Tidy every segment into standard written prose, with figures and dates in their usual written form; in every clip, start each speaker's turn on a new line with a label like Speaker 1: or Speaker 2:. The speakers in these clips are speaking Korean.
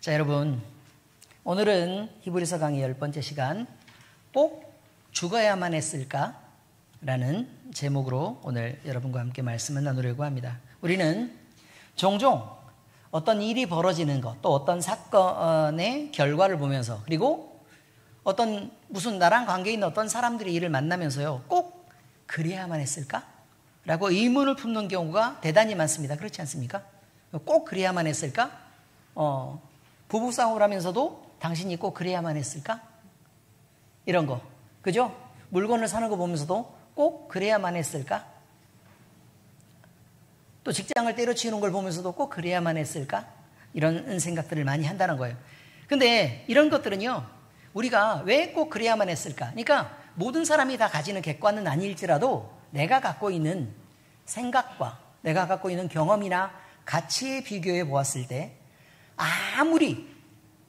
Speaker 1: 자, 여러분, 오늘은 히브리서 강의 10번째 시간, 꼭 죽어야만 했을까? 라는 제목으로 오늘 여러분과 함께 말씀을 나누려고 합니다. 우리는 종종 어떤 일이 벌어지는 것, 또 어떤 사건의 결과를 보면서, 그리고 어떤 무슨 나랑 관계 있는 어떤 사람들의 일을 만나면서요, 꼭 그래야만 했을까? 라고 의문을 품는 경우가 대단히 많습니다. 그렇지 않습니까? 꼭 그래야만 했을까? 부부싸움을 하면서도 당신이 꼭 그래야만 했을까? 이런 거. 그죠? 물건을 사는 거 보면서도 꼭 그래야만 했을까? 또 직장을 때려치우는 걸 보면서도 꼭 그래야만 했을까? 이런 생각들을 많이 한다는 거예요. 근데 이런 것들은요, 우리가 왜 꼭 그래야만 했을까? 그러니까 모든 사람이 다 가지는 객관은 아닐지라도 내가 갖고 있는 생각과 내가 갖고 있는 경험이나 가치에 비교해 보았을 때 아무리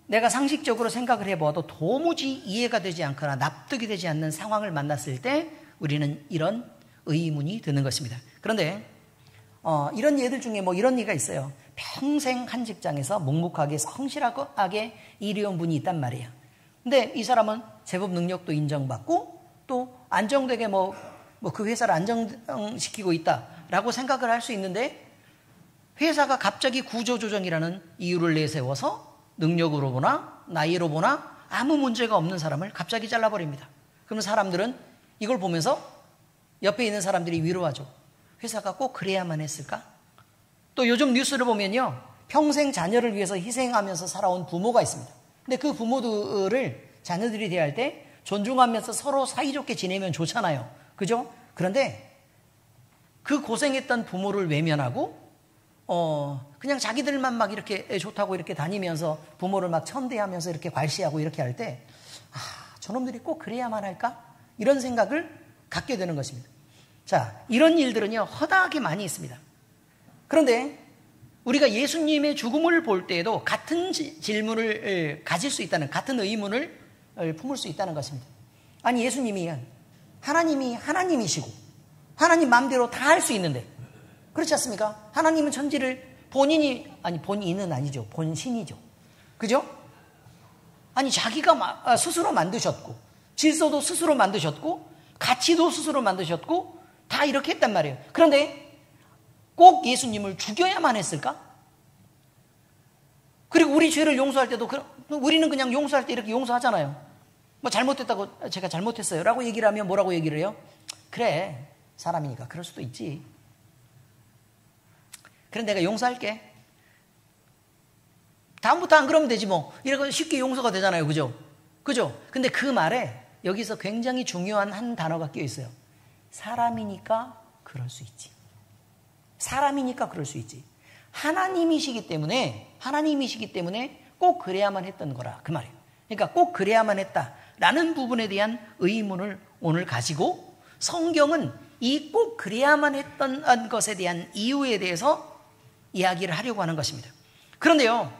Speaker 1: 내가 상식적으로 생각을 해보아도 도무지 이해가 되지 않거나 납득이 되지 않는 상황을 만났을 때 우리는 이런 의문이 드는 것입니다. 그런데 이런 예들 중에 이런 예가 있어요. 평생 한 직장에서 묵묵하게 성실하게 일해온 분이 있단 말이에요. 근데 이 사람은 제법 능력도 인정받고 또 안정되게 그 회사를 안정시키고 있다라고 생각을 할 수 있는데, 회사가 갑자기 구조조정이라는 이유를 내세워서 능력으로 보나 나이로 보나 아무 문제가 없는 사람을 갑자기 잘라버립니다. 그럼 사람들은 이걸 보면서 옆에 있는 사람들이 위로하죠. 회사가 꼭 그래야만 했을까? 또 요즘 뉴스를 보면요, 평생 자녀를 위해서 희생하면서 살아온 부모가 있습니다. 근데 그 부모들을 자녀들이 대할 때 존중하면서 서로 사이좋게 지내면 좋잖아요. 그죠? 그런데 그 고생했던 부모를 외면하고 그냥 자기들만 막 이렇게 좋다고 이렇게 다니면서 부모를 막 천대하면서 이렇게 괄시하고 이렇게 할 때, 저놈들이 꼭 그래야만 할까? 이런 생각을 갖게 되는 것입니다. 자, 이런 일들은요, 허다하게 많이 있습니다. 그런데 우리가 예수님의 죽음을 볼 때에도 같은 질문을 가질 수 있다는, 같은 의문을 품을 수 있다는 것입니다. 아니, 예수님이 하나님이 하나님이시고 하나님 마음대로 다 할 수 있는데, 그렇지 않습니까? 하나님은 천지를 본인은 아니죠. 본신이죠. 그죠? 아니, 자기가 스스로 만드셨고, 질서도 스스로 만드셨고, 가치도 스스로 만드셨고, 다 이렇게 했단 말이에요. 그런데 꼭 예수님을 죽여야만 했을까? 그리고 우리 죄를 용서할 때도 우리는 그냥 용서할 때 이렇게 용서하잖아요. 잘못했다고 제가 잘못했어요 라고 얘기를 하면 뭐라고 얘기를 해요? 그래, 사람이니까 그럴 수도 있지. 그래, 내가 용서할게. 다음부터 안 그러면 되지 뭐. 이렇게 쉽게 용서가 되잖아요. 그죠? 그죠? 근데 그 말에 여기서 굉장히 중요한 한 단어가 끼어 있어요. 사람이니까 그럴 수 있지. 사람이니까 그럴 수 있지. 하나님이시기 때문에 꼭 그래야만 했던 거라, 그 말이에요. 그러니까 꼭 그래야만 했다라는 부분에 대한 의문을 오늘 가지고, 성경은 이 꼭 그래야만 했던 것에 대한 이유에 대해서 이야기를 하려고 하는 것입니다. 그런데요,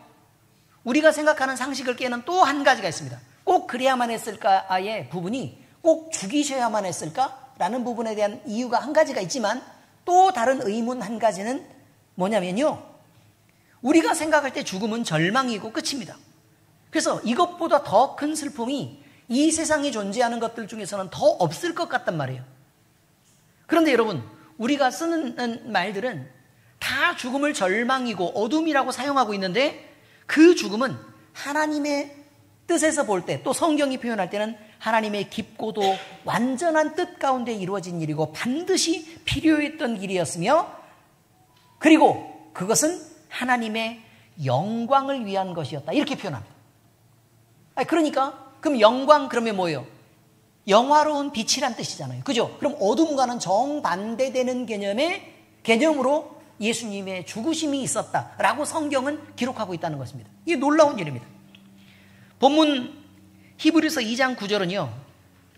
Speaker 1: 우리가 생각하는 상식을 깨는 또 한 가지가 있습니다. 꼭 그래야만 했을까의 부분이 꼭 죽이셔야만 했을까라는 부분에 대한 이유가 한 가지가 있지만, 또 다른 의문 한 가지는 뭐냐면요, 우리가 생각할 때 죽음은 절망이고 끝입니다. 그래서 이것보다 더 큰 슬픔이 이 세상에 존재하는 것들 중에서는 더 없을 것 같단 말이에요. 그런데 여러분, 우리가 쓰는 말들은 다 죽음을 절망이고 어둠이라고 사용하고 있는데, 그 죽음은 하나님의 뜻에서 볼 때, 또 성경이 표현할 때는 하나님의 깊고도 완전한 뜻 가운데 이루어진 일이고 반드시 필요했던 일이었으며, 그리고 그것은 하나님의 영광을 위한 것이었다, 이렇게 표현합니다. 그러니까 그럼 영광 그러면 뭐예요? 영화로운 빛이란 뜻이잖아요. 그죠? 그럼 어둠과는 정반대되는 개념으로 예수님의 죽으심이 있었다라고 성경은 기록하고 있다는 것입니다. 이게 놀라운 일입니다. 본문 히브리서 2장 9절은요,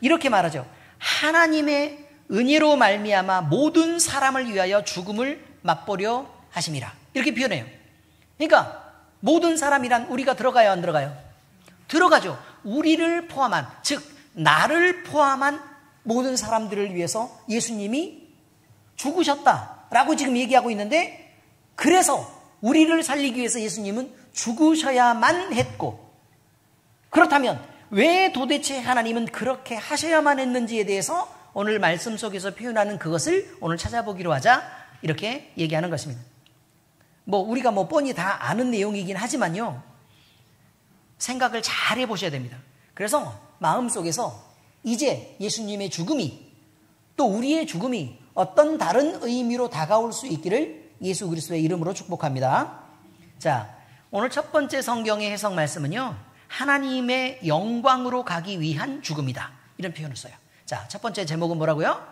Speaker 1: 이렇게 말하죠. 하나님의 은혜로 말미암아 모든 사람을 위하여 죽음을 맛보려 하심이라, 이렇게 표현해요. 그러니까 모든 사람이란 우리가 들어가요, 안 들어가요? 들어가죠. 우리를 포함한, 즉 나를 포함한 모든 사람들을 위해서 예수님이 죽으셨다라고 지금 얘기하고 있는데, 그래서 우리를 살리기 위해서 예수님은 죽으셔야만 했고, 그렇다면 왜 도대체 하나님은 그렇게 하셔야만 했는지에 대해서 오늘 말씀 속에서 표현하는 그것을 오늘 찾아보기로 하자, 이렇게 얘기하는 것입니다. 우리가 뻔히 다 아는 내용이긴 하지만요, 생각을 잘 해보셔야 됩니다. 그래서 마음속에서 이제 예수님의 죽음이, 또 우리의 죽음이 어떤 다른 의미로 다가올 수 있기를 예수 그리스도의 이름으로 축복합니다. 자, 오늘 첫 번째 성경의 해석 말씀은요, 하나님의 영광으로 가기 위한 죽음이다, 이런 표현을 써요. 자, 첫 번째 제목은 뭐라고요?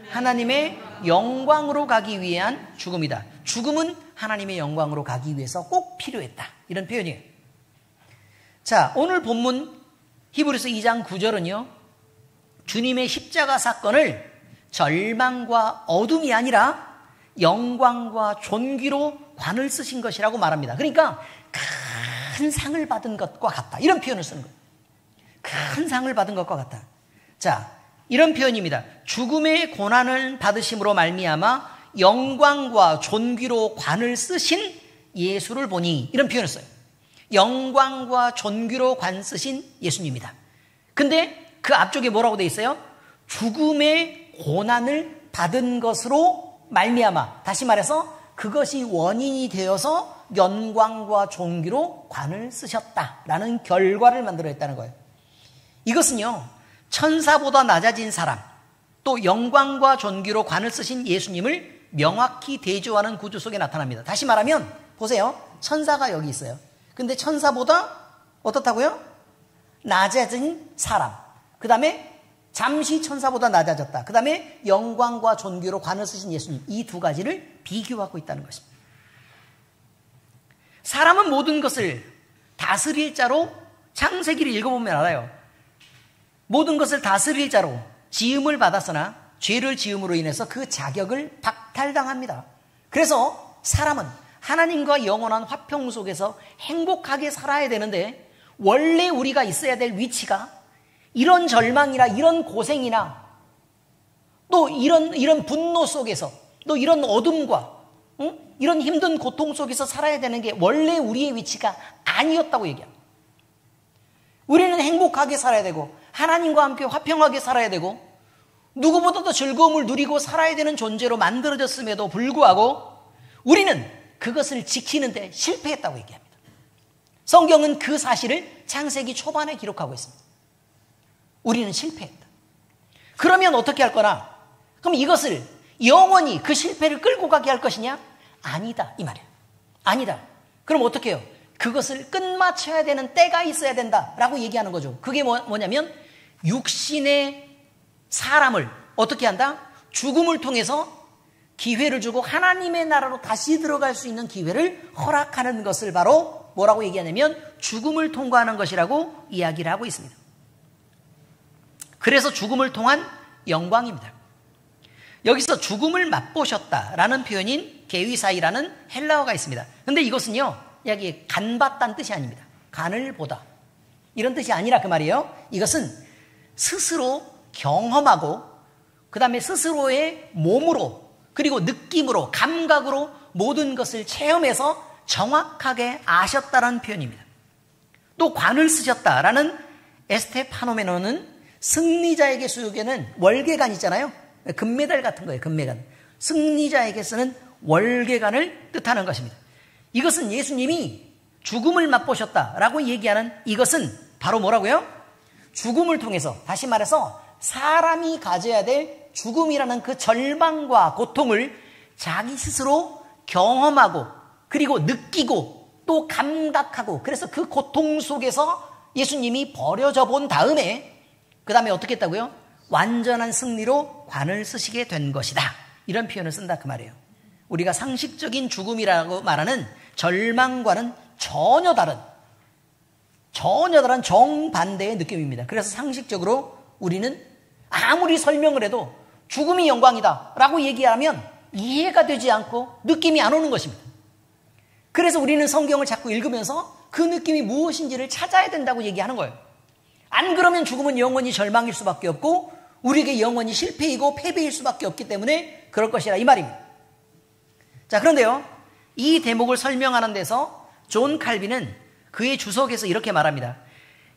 Speaker 1: 하나님의 영광으로 가기 위한 죽음이다. 죽음은 하나님의 영광으로 가기 위해서 꼭 필요했다, 이런 표현이에요. 자, 오늘 본문 히브리서 2장 9절은요, 주님의 십자가 사건을 절망과 어둠이 아니라 영광과 존귀로 관을 쓰신 것이라고 말합니다. 그러니까 큰 상을 받은 것과 같다, 이런 표현을 쓰는 거예요. 큰 상을 받은 것과 같다. 자, 이런 표현입니다. 죽음의 고난을 받으심으로 말미암아 영광과 존귀로 관을 쓰신 예수를 보니, 이런 표현을 써요. 영광과 존귀로 관 쓰신 예수님이다. 근데 그 앞쪽에 뭐라고 돼 있어요? 죽음의 고난을 받은 것으로 말미암아, 다시 말해서 그것이 원인이 되어서 영광과 존귀로 관을 쓰셨다라는 결과를 만들어냈다는 거예요. 이것은요, 천사보다 낮아진 사람, 또 영광과 존귀로 관을 쓰신 예수님을 명확히 대조하는 구조 속에 나타납니다. 다시 말하면 보세요, 천사가 여기 있어요. 근데 천사보다 어떻다고요? 낮아진 사람, 그 다음에 잠시 천사보다 낮아졌다, 그 다음에 영광과 존귀로 관을 쓰신 예수님, 이 두 가지를 비교하고 있다는 것입니다. 사람은 모든 것을 다스릴 자로, 창세기를 읽어보면 알아요. 모든 것을 다스릴 자로 지음을 받았으나 죄를 지음으로 인해서 그 자격을 박탈당합니다. 그래서 사람은 하나님과 영원한 화평 속에서 행복하게 살아야 되는데, 원래 우리가 있어야 될 위치가 이런 절망이나 이런 고생이나 또 이런 분노 속에서, 또 이런 어둠과 이런 힘든 고통 속에서 살아야 되는 게 원래 우리의 위치가 아니었다고 얘기합니다. 우리는 행복하게 살아야 되고 하나님과 함께 화평하게 살아야 되고 누구보다도 즐거움을 누리고 살아야 되는 존재로 만들어졌음에도 불구하고 우리는 그것을 지키는데 실패했다고 얘기합니다. 성경은 그 사실을 창세기 초반에 기록하고 있습니다. 우리는 실패했다. 그러면 어떻게 할 거나? 그럼 이것을 영원히 그 실패를 끌고 가게 할 것이냐? 아니다, 이 말이에요. 아니다. 그럼 어떻게 해요? 그것을 끝마쳐야 되는 때가 있어야 된다라고 얘기하는 거죠. 그게 뭐냐면 육신의 사람을 어떻게 한다? 죽음을 통해서 기회를 주고 하나님의 나라로 다시 들어갈 수 있는 기회를 허락하는 것을 바로 뭐라고 얘기하냐면 죽음을 통과하는 것이라고 이야기를 하고 있습니다. 그래서 죽음을 통한 영광입니다. 여기서 죽음을 맛보셨다라는 표현인 게위사이라는 헬라어가 있습니다. 그런데 이것은요, 여기 간봤다는 뜻이 아닙니다. 간을 보다, 이런 뜻이 아니라 그 말이에요. 이것은 스스로 경험하고 그 다음에 스스로의 몸으로, 그리고 느낌으로, 감각으로 모든 것을 체험해서 정확하게 아셨다는 표현입니다. 또 관을 쓰셨다라는 에스테파노메노는 승리자에게 수여되는 월계관 있잖아요. 금메달 같은 거예요. 금메달. 승리자에게 쓰는 월계관을 뜻하는 것입니다. 이것은 예수님이 죽음을 맛보셨다라고 얘기하는 이것은 바로 뭐라고요? 죽음을 통해서, 다시 말해서 사람이 가져야 될 죽음이라는 그 절망과 고통을 자기 스스로 경험하고 그리고 느끼고 또 감각하고, 그래서 그 고통 속에서 예수님이 버려져 본 다음에 그 다음에 어떻게 했다고요? 완전한 승리로 관을 쓰시게 된 것이다, 이런 표현을 쓴다 그 말이에요. 우리가 상식적인 죽음이라고 말하는 절망과는 전혀 다른 정반대의 느낌입니다. 그래서 상식적으로 우리는 아무리 설명을 해도 죽음이 영광이다 라고 얘기하면 이해가 되지 않고 느낌이 안 오는 것입니다. 그래서 우리는 성경을 자꾸 읽으면서 그 느낌이 무엇인지를 찾아야 된다고 얘기하는 거예요. 안 그러면 죽음은 영원히 절망일 수밖에 없고 우리에게 영원히 실패이고 패배일 수밖에 없기 때문에 그럴 것이라, 이 말입니다. 자, 그런데요, 이 대목을 설명하는 데서 존 칼빈은 그의 주석에서 이렇게 말합니다.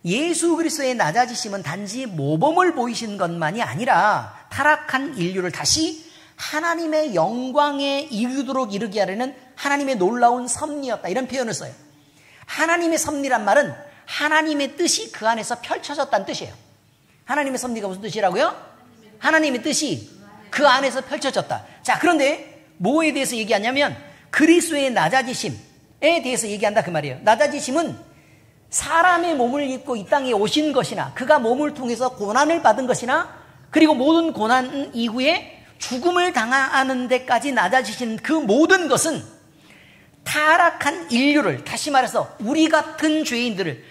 Speaker 1: 예수 그리스도의 낮아지심은 단지 모범을 보이신 것만이 아니라 타락한 인류를 다시 하나님의 영광에 이르게 하려는 하나님의 놀라운 섭리였다. 이런 표현을 써요. 하나님의 섭리란 말은 하나님의 뜻이 그 안에서 펼쳐졌다는 뜻이에요. 하나님의 섭리가 무슨 뜻이라고요? 하나님의 뜻이 그 안에서 펼쳐졌다. 자, 그런데 뭐에 대해서 얘기하냐면 그리스도의 낮아지심에 대해서 얘기한다 그 말이에요. 낮아지심은 사람의 몸을 입고 이 땅에 오신 것이나 그가 몸을 통해서 고난을 받은 것이나 그리고 모든 고난 이후에 죽음을 당하는 데까지 낮아지신 그 모든 것은 타락한 인류를, 다시 말해서 우리 같은 죄인들을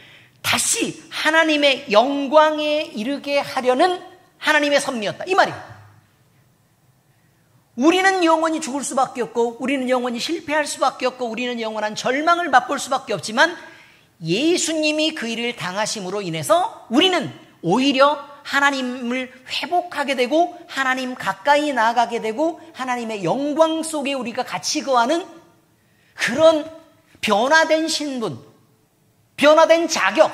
Speaker 1: 다시 하나님의 영광에 이르게 하려는 하나님의 섭리였다. 이 말이에요. 우리는 영원히 죽을 수밖에 없고 우리는 영원히 실패할 수밖에 없고 우리는 영원한 절망을 맛볼 수밖에 없지만 예수님이 그 일을 당하심으로 인해서 우리는 오히려 하나님을 회복하게 되고 하나님 가까이 나아가게 되고 하나님의 영광 속에 우리가 같이 거하는 그런 변화된 신분, 변화된 자격,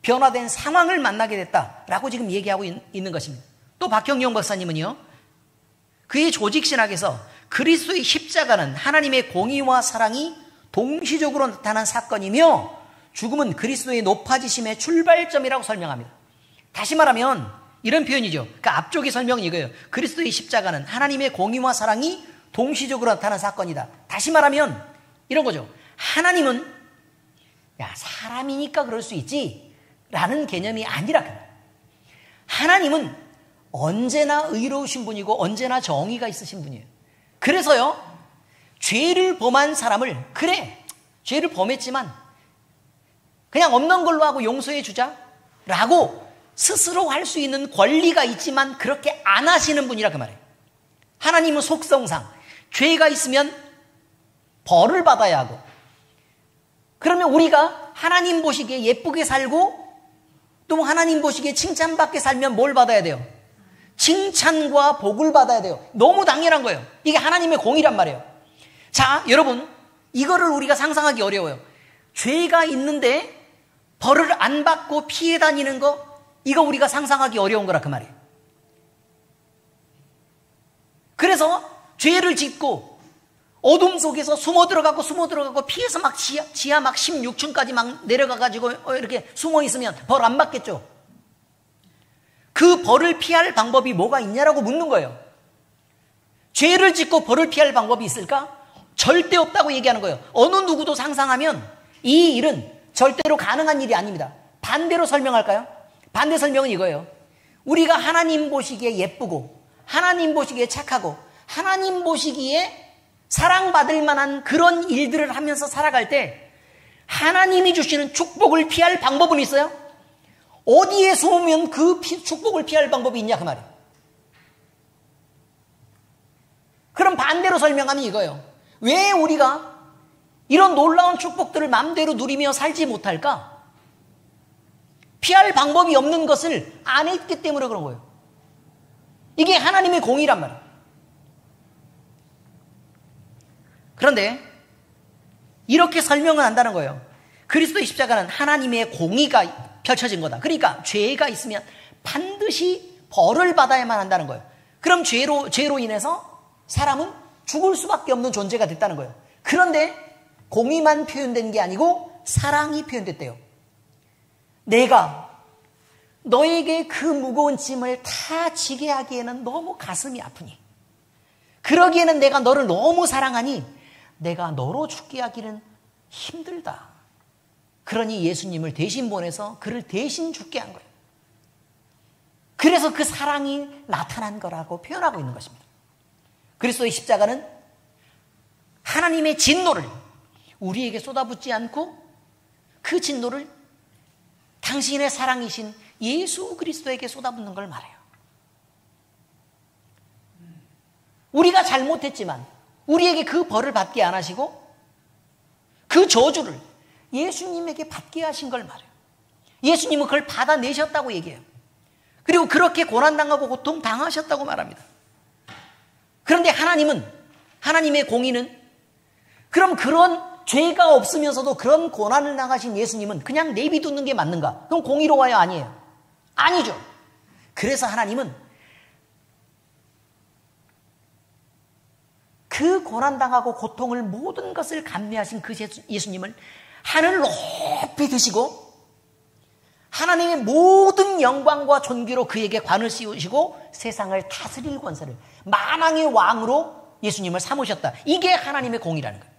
Speaker 1: 변화된 상황을 만나게 됐다라고 지금 얘기하고 있는 것입니다. 또 박형용 박사님은요, 그의 조직신학에서 그리스도의 십자가는 하나님의 공의와 사랑이 동시적으로 나타난 사건이며 죽음은 그리스도의 높아지심의 출발점이라고 설명합니다. 다시 말하면 이런 표현이죠. 그 앞쪽의 설명은 이거예요. 그리스도의 십자가는 하나님의 공의와 사랑이 동시적으로 나타난 사건이다. 다시 말하면 이런 거죠. 하나님은 사람이니까 그럴 수 있지 라는 개념이 아니라 하나님은 언제나 의로우신 분이고 언제나 정의가 있으신 분이에요. 그래서요, 죄를 범한 사람을 죄를 범했지만 그냥 없는 걸로 하고 용서해 주자라고 스스로 할 수 있는 권리가 있지만 그렇게 안 하시는 분이라 그 말이에요. 하나님은 속성상 죄가 있으면 벌을 받아야 하고, 그러면 우리가 하나님 보시기에 예쁘게 살고 또 하나님 보시기에 칭찬받게 살면 뭘 받아야 돼요? 칭찬과 복을 받아야 돼요. 너무 당연한 거예요. 이게 하나님의 공이란 말이에요. 자, 여러분, 이거를 우리가 상상하기 어려워요. 죄가 있는데 벌을 안 받고 피해 다니는 거, 이거 우리가 상상하기 어려운 거라 그 말이에요. 그래서 죄를 짓고 어둠 속에서 숨어 들어가고 피해서 막 지하 막 16층까지 막 내려가가지고 이렇게 숨어 있으면 벌 안 받겠죠. 그 벌을 피할 방법이 뭐가 있냐라고 묻는 거예요. 죄를 짓고 벌을 피할 방법이 있을까? 절대 없다고 얘기하는 거예요. 어느 누구도 상상하면 이 일은 절대로 가능한 일이 아닙니다. 반대로 설명할까요? 반대 설명은 이거예요. 우리가 하나님 보시기에 예쁘고 하나님 보시기에 착하고 하나님 보시기에 사랑받을 만한 그런 일들을 하면서 살아갈 때 하나님이 주시는 축복을 피할 방법은 있어요? 어디에 숨으면 그 축복을 피할 방법이 있냐 그 말이에요. 그럼 반대로 설명하면 이거예요. 왜 우리가 이런 놀라운 축복들을 마음대로 누리며 살지 못할까? 피할 방법이 없는 것을 안 했기 때문에 그런 거예요. 이게 하나님의 공의란 말이에요. 그런데 이렇게 설명을 한다는 거예요. 그리스도의 십자가는 하나님의 공의가 펼쳐진 거다. 그러니까 죄가 있으면 반드시 벌을 받아야만 한다는 거예요. 그럼 죄로 인해서 사람은 죽을 수밖에 없는 존재가 됐다는 거예요. 그런데 공의만 표현된 게 아니고 사랑이 표현됐대요. 내가 너에게 그 무거운 짐을 다 지게 하기에는 너무 가슴이 아프니, 그러기에는 내가 너를 너무 사랑하니 내가 너로 죽게 하기는 힘들다. 그러니 예수님을 대신 보내서 그를 대신 죽게 한 거예요. 그래서 그 사랑이 나타난 거라고 표현하고 있는 것입니다. 그리스도의 십자가는 하나님의 진노를 우리에게 쏟아붓지 않고 그 진노를 당신의 사랑이신 예수 그리스도에게 쏟아붓는 걸 말해요. 우리가 잘못했지만 우리에게 그 벌을 받게 안 하시고 그 저주를 예수님에게 받게 하신 걸 말해요. 예수님은 그걸 받아내셨다고 얘기해요. 그리고 그렇게 고난당하고 고통당하셨다고 말합니다. 그런데 하나님의 공의는 그럼 그런 죄가 없으면서도 그런 고난을 당하신 예수님은 그냥 내비두는 게 맞는가? 그럼 공의로워요? 아니에요? 아니죠. 그래서 하나님은 그 고난당하고 고통을 모든 것을 감내하신 그 예수님을 하늘 높이 드시고 하나님의 모든 영광과 존귀로 그에게 관을 씌우시고 세상을 다스릴 권세를 만왕의 왕으로 예수님을 삼으셨다. 이게 하나님의 공의라는 거예요.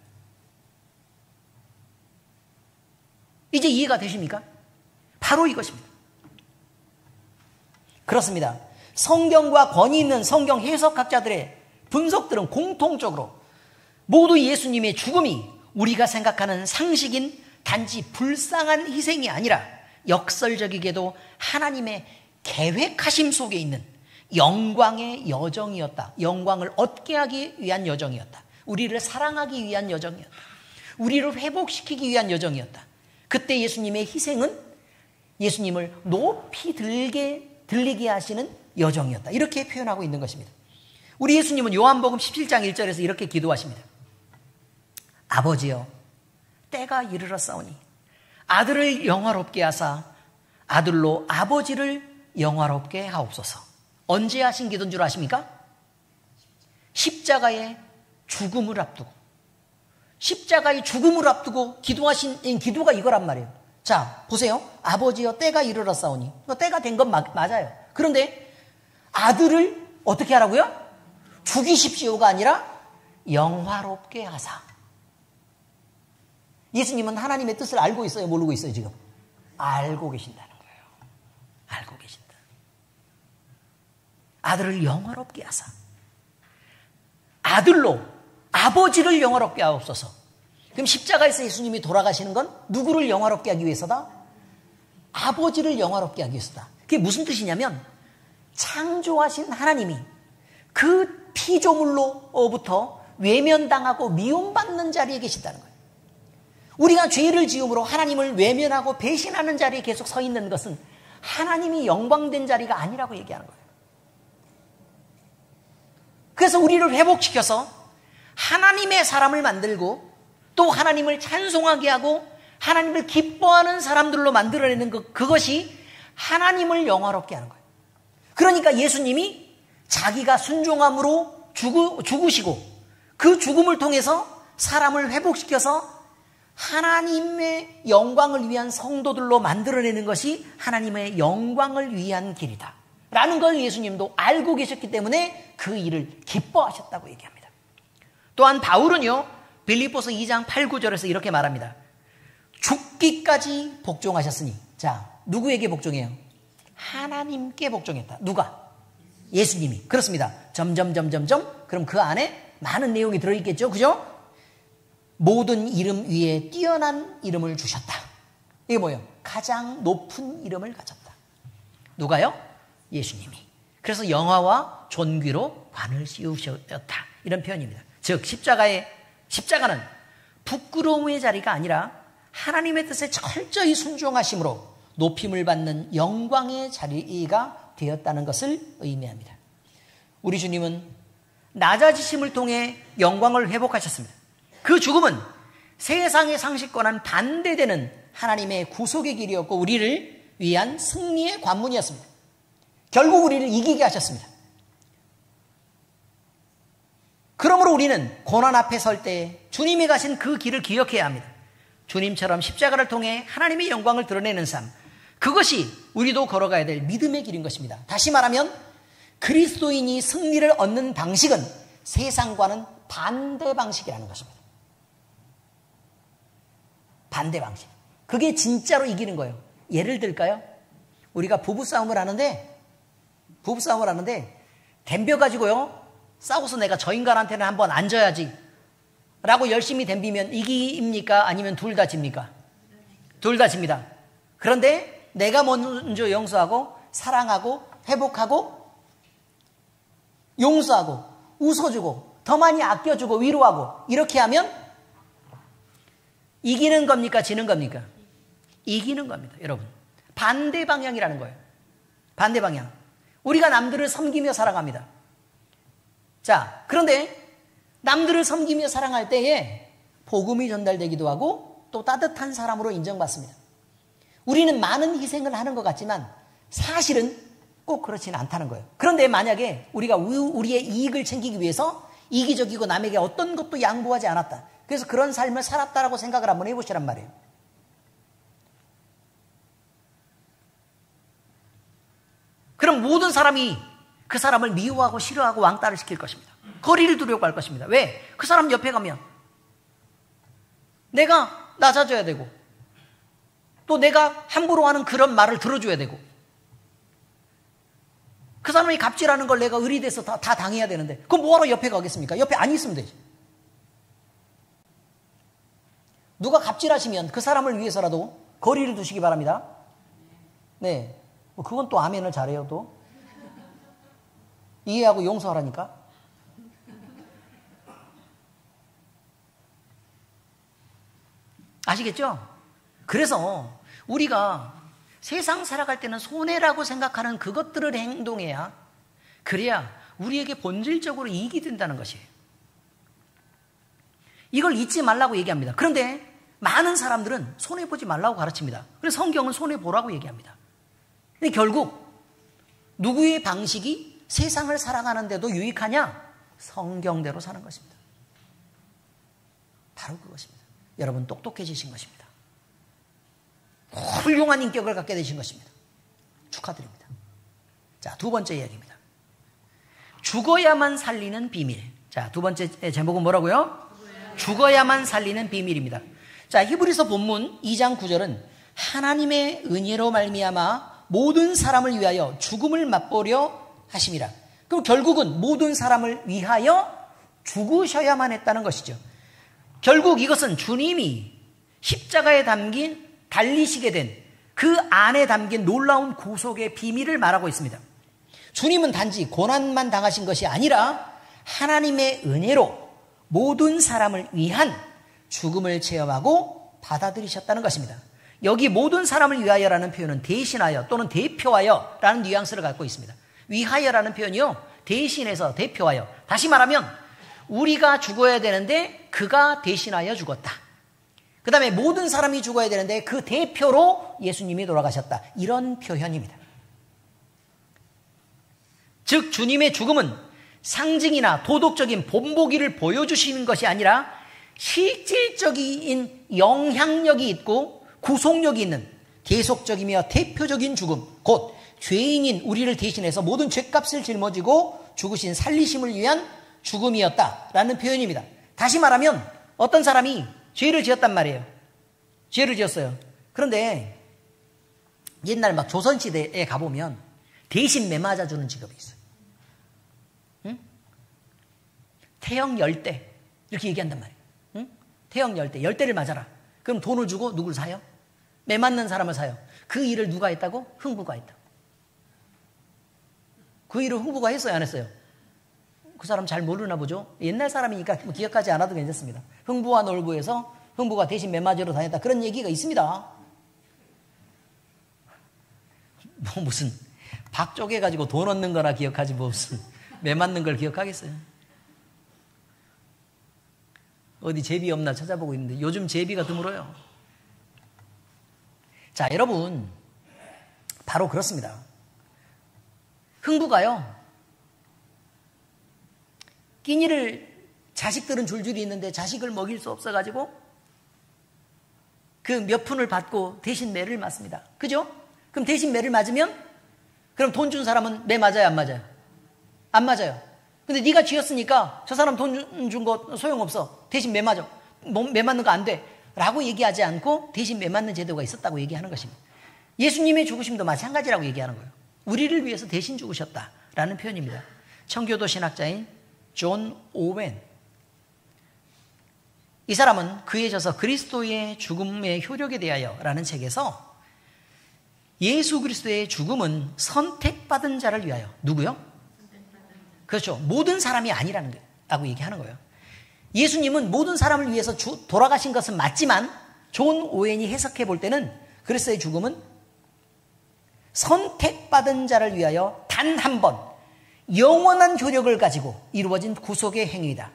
Speaker 1: 이제 이해가 되십니까? 바로 이것입니다. 그렇습니다. 성경과 권위 있는 성경 해석학자들의 분석들은 공통적으로 모두 예수님의 죽음이 우리가 생각하는 상식인 단지 불쌍한 희생이 아니라 역설적이게도 하나님의 계획하심 속에 있는 영광의 여정이었다. 영광을 얻게 하기 위한 여정이었다. 우리를 사랑하기 위한 여정이었다. 우리를 회복시키기 위한 여정이었다. 그때 예수님의 희생은 예수님을 높이 들리게 하시는 여정이었다. 이렇게 표현하고 있는 것입니다. 우리 예수님은 요한복음 17장 1절에서 이렇게 기도하십니다. 아버지여, 때가 이르렀사오니 아들을 영화롭게 하사 아들로 아버지를 영화롭게 하옵소서. 언제 하신 기도인 줄 아십니까? 십자가의 죽음을 앞두고, 십자가의 죽음을 앞두고 기도하신 기도가 이거란 말이에요. 자, 보세요. 아버지여, 때가 이르렀사오니. 때가 된 건 맞아요. 그런데 아들을 어떻게 하라고요? 죽이십시오가 아니라 영화롭게 하사. 예수님은 하나님의 뜻을 알고 있어요? 모르고 있어요? 지금 알고 계신다는 거예요. 알고 계신다. 아들을 영화롭게 하사 아들로 아버지를 영화롭게 하옵소서. 그럼 십자가에서 예수님이 돌아가시는 건 누구를 영화롭게 하기 위해서다? 아버지를 영화롭게 하기 위해서다. 그게 무슨 뜻이냐면 창조하신 하나님이 그 피조물로부터 외면당하고 미움받는 자리에 계신다는 거예요. 우리가 죄를 지음으로 하나님을 외면하고 배신하는 자리에 계속 서 있는 것은 하나님이 영광된 자리가 아니라고 얘기하는 거예요. 그래서 우리를 회복시켜서 하나님의 사람을 만들고 또 하나님을 찬송하게 하고 하나님을 기뻐하는 사람들로 만들어내는 그것이 하나님을 영화롭게 하는 거예요. 그러니까 예수님이 자기가 순종함으로 죽으시고 그 죽음을 통해서 사람을 회복시켜서 하나님의 영광을 위한 성도들로 만들어내는 것이 하나님의 영광을 위한 길이다 라는 걸 예수님도 알고 계셨기 때문에 그 일을 기뻐하셨다고 얘기합니다. 또한 바울은요, 빌립보서 2장 8, 9절에서 이렇게 말합니다. 죽기까지 복종하셨으니. 자, 누구에게 복종해요? 하나님께 복종했다. 누가? 예수님이. 그렇습니다. 그럼 그 안에 많은 내용이 들어있겠죠. 그죠? 모든 이름 위에 뛰어난 이름을 주셨다. 이게 뭐예요? 가장 높은 이름을 가졌다. 누가요? 예수님이. 그래서 영화와 존귀로 관을 씌우셨다. 이런 표현입니다. 즉 십자가는 부끄러움의 자리가 아니라 하나님의 뜻에 철저히 순종하심으로 높임을 받는 영광의 자리가 되었다는 것을 의미합니다. 우리 주님은 낮아지심을 통해 영광을 회복하셨습니다. 그 죽음은 세상의 상식과는 반대되는 하나님의 구속의 길이었고 우리를 위한 승리의 관문이었습니다. 결국 우리를 이기게 하셨습니다. 그러므로 우리는 고난 앞에 설 때 주님이 가신 그 길을 기억해야 합니다. 주님처럼 십자가를 통해 하나님의 영광을 드러내는 삶, 그것이 우리도 걸어가야 될 믿음의 길인 것입니다. 다시 말하면 그리스도인이 승리를 얻는 방식은 세상과는 반대 방식이라는 것입니다. 반대 방식. 그게 진짜로 이기는 거예요. 예를 들까요? 우리가 부부싸움을 하는데 덤벼 가지고요, 싸워서 내가 저 인간한테는 한번 앉아야지 라고 열심히 덤비면 이깁니까? 아니면 둘 다 집니까? 둘 다 집니다. 그런데 내가 먼저 용서하고 사랑하고 회복하고 용서하고 웃어주고 더 많이 아껴주고 위로하고 이렇게 하면 이기는 겁니까? 지는 겁니까? 이기는 겁니다. 여러분, 반대 방향이라는 거예요. 반대 방향. 우리가 남들을 섬기며 살아갑니다. 자, 그런데 남들을 섬기며 사랑할 때에 복음이 전달되기도 하고 또 따뜻한 사람으로 인정받습니다. 우리는 많은 희생을 하는 것 같지만 사실은 꼭 그렇지는 않다는 거예요. 그런데 만약에 우리가 우리의 이익을 챙기기 위해서 이기적이고 남에게 어떤 것도 양보하지 않았다. 그래서 그런 삶을 살았다라고 생각을 한번 해보시란 말이에요. 그럼 모든 사람이 그 사람을 미워하고 싫어하고 왕따를 시킬 것입니다. 거리를 두려고 할 것입니다. 왜? 그 사람 옆에 가면 내가 낮아져야 되고 또 내가 함부로 하는 그런 말을 들어줘야 되고 그 사람이 갑질하는 걸 내가 의리돼서 다 당해야 되는데 그럼 뭐하러 옆에 가겠습니까? 옆에 안 있으면 되지. 누가 갑질하시면 그 사람을 위해서라도 거리를 두시기 바랍니다. 네, 그건 또 아멘을 잘해요. 또 이해하고 용서하라니까. 아시겠죠? 그래서 우리가 세상 살아갈 때는 손해라고 생각하는 그것들을 행동해야 그래야 우리에게 본질적으로 이익이 된다는 것이에요. 이걸 잊지 말라고 얘기합니다. 그런데 많은 사람들은 손해보지 말라고 가르칩니다. 그래서 성경은 손해보라고 얘기합니다. 근데 결국 누구의 방식이 세상을 살아가는데도 유익하냐? 성경대로 사는 것입니다. 바로 그것입니다. 여러분 똑똑해지신 것입니다. 훌륭한 인격을 갖게 되신 것입니다. 축하드립니다. 자, 두 번째 이야기입니다. 죽어야만 살리는 비밀. 자, 두 번째 제목은 뭐라고요? 죽어야만 살리는 비밀입니다. 자, 히브리서 본문 2장 9절은 하나님의 은혜로 말미암아 모든 사람을 위하여 죽음을 맛보려 하심이라. 그럼 결국은 모든 사람을 위하여 죽으셔야만 했다는 것이죠. 결국 이것은 주님이 십자가에 담긴 달리시게 된 그 안에 담긴 놀라운 구속의 비밀을 말하고 있습니다. 주님은 단지 고난만 당하신 것이 아니라 하나님의 은혜로 모든 사람을 위한 죽음을 체험하고 받아들이셨다는 것입니다. 여기 모든 사람을 위하여라는 표현은 대신하여 또는 대표하여라는 뉘앙스를 갖고 있습니다. 위하여라는 표현이요, 대신해서 대표하여. 다시 말하면 우리가 죽어야 되는데 그가 대신하여 죽었다. 그 다음에 모든 사람이 죽어야 되는데 그 대표로 예수님이 돌아가셨다. 이런 표현입니다. 즉 주님의 죽음은 상징이나 도덕적인 본보기를 보여주시는 것이 아니라 실질적인 영향력이 있고 구속력이 있는 계속적이며 대표적인 죽음, 곧 죄인인 우리를 대신해서 모든 죄값을 짊어지고 죽으신 살리심을 위한 죽음이었다라는 표현입니다. 다시 말하면 어떤 사람이 죄를 지었단 말이에요. 죄를 지었어요. 그런데 옛날 막 조선시대에 가보면 대신 매맞아주는 직업이 있어요. 응? 태형 열대 이렇게 얘기한단 말이에요. 응? 태형 열대, 열대를 맞아라. 그럼 돈을 주고 누굴 사요? 매맞는 사람을 사요. 그 일을 누가 했다고? 흥부가 했다고. 그 일을 흥부가 했어요, 안 했어요? 그 사람 잘 모르나 보죠? 옛날 사람이니까 기억하지 않아도 괜찮습니다. 흥부와 놀부에서 흥부가 대신 매맞으러 다녔다. 그런 얘기가 있습니다. 뭐 무슨 박 쪼개가지고 돈 얻는 거나 기억하지 무슨 매맞는 걸 기억하겠어요? 어디 제비 없나 찾아보고 있는데 요즘 제비가 드물어요. 자, 여러분 바로 그렇습니다. 흥부가요, 끼니를 자식들은 줄줄이 있는데 자식을 먹일 수 없어가지고 그 몇 푼을 받고 대신 매를 맞습니다. 그죠? 그럼 대신 매를 맞으면 그럼 돈 준 사람은 매 맞아요, 안 맞아요? 안 맞아요. 근데 네가 쥐었으니까 저 사람 돈 준 거 소용없어. 대신 매 맞아. 매 맞는 거 안 돼. 라고 얘기하지 않고 대신 매 맞는 제도가 있었다고 얘기하는 것입니다. 예수님의 죽으심도 마찬가지라고 얘기하는 거예요. 우리를 위해서 대신 죽으셨다라는 표현입니다. 청교도 신학자인 존 오웬, 이 사람은 그에 져서 그리스도의 죽음의 효력에 대하여 라는 책에서 예수 그리스도의 죽음은 선택받은 자를 위하여. 누구요? 그렇죠. 모든 사람이 아니라는 거라고 얘기하는 거예요. 예수님은 모든 사람을 위해서 돌아가신 것은 맞지만 존 오웬이 해석해 볼 때는 그리스도의 죽음은 선택받은 자를 위하여 단 한 번 영원한 효력을 가지고 이루어진 구속의 행위이다.